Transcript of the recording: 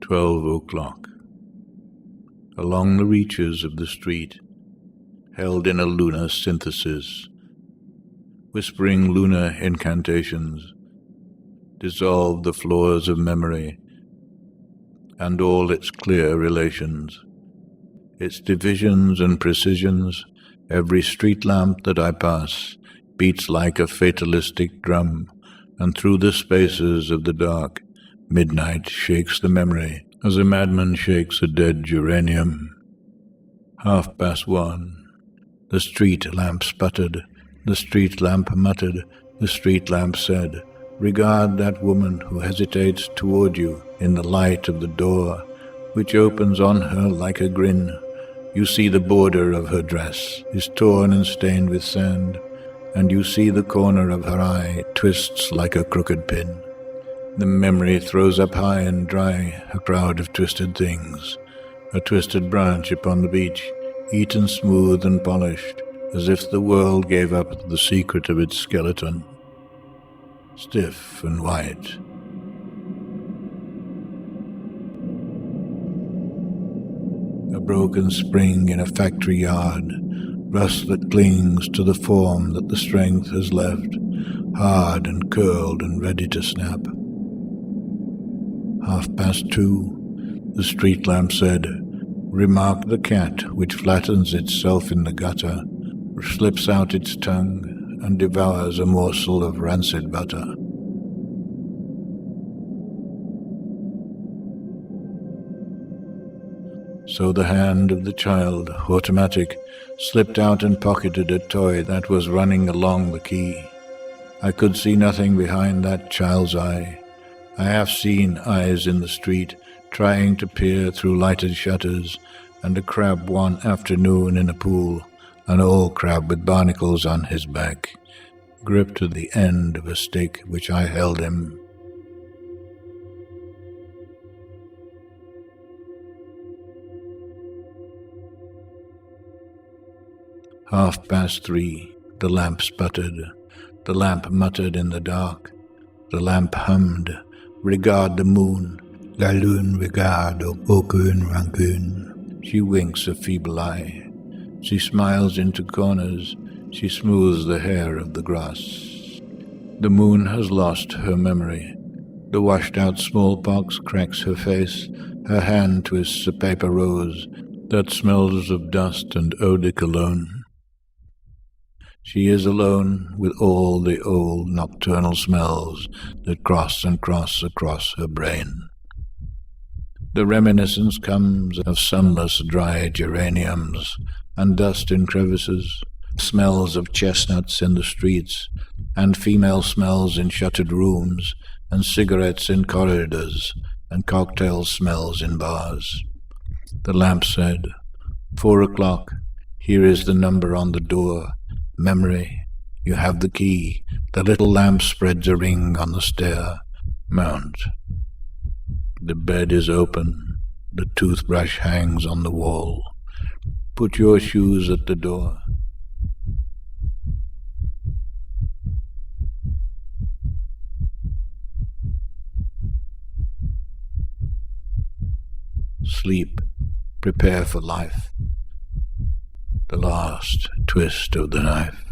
12 o'clock. Along the reaches of the street, held in a lunar synthesis, whispering lunar incantations, dissolve the floors of memory and all its clear relations, its divisions and precisions. Every street lamp that I pass beats like a fatalistic drum, and through the spaces of the dark, midnight shakes the memory as a madman shakes a dead geranium. 1:30. The street lamp sputtered, the street lamp muttered, the street lamp said, "Regard that woman who hesitates toward you in the light of the door, which opens on her like a grin. You see the border of her dress is torn and stained with sand, and you see the corner of her eye twists like a crooked pin. The memory throws up high and dry a crowd of twisted things, a twisted branch upon the beach, eaten smooth and polished, as if the world gave up the secret of its skeleton, stiff and white. A broken spring in a factory yard, rust that clings to the form that the strength has left, hard and curled and ready to snap. 2:30. The street lamp said, "Remark the cat which flattens itself in the gutter, slips out its tongue, and devours a morsel of rancid butter." So the hand of the child, automatic, slipped out and pocketed a toy that was running along the quay. I could see nothing behind that child's eye. I have seen eyes in the street, trying to peer through lighted shutters, and a crab one afternoon in a pool, an old crab with barnacles on his back, gripped to the end of a stick which I held him. Half-past 3. The lamp sputtered. The lamp muttered in the dark. The lamp hummed, "Regard the moon. La lune regarde aucune rancune." She winks a feeble eye. She smiles into corners. She smooths the hair of the grass. The moon has lost her memory. The washed-out smallpox cracks her face. Her hand twists a paper rose that smells of dust and eau de cologne. She is alone with all the old nocturnal smells that cross and cross across her brain. The reminiscence comes of sunless dry geraniums and dust in crevices, smells of chestnuts in the streets, and female smells in shuttered rooms, and cigarettes in corridors, and cocktail smells in bars. The lamp said, 4 o'clock, here is the number on the door. Memory, you have the key. The little lamp spreads a ring on the stair. Mount. The bed is open. The toothbrush hangs on the wall. Put your shoes at the door. Sleep. Prepare for life. The last twist of the knife.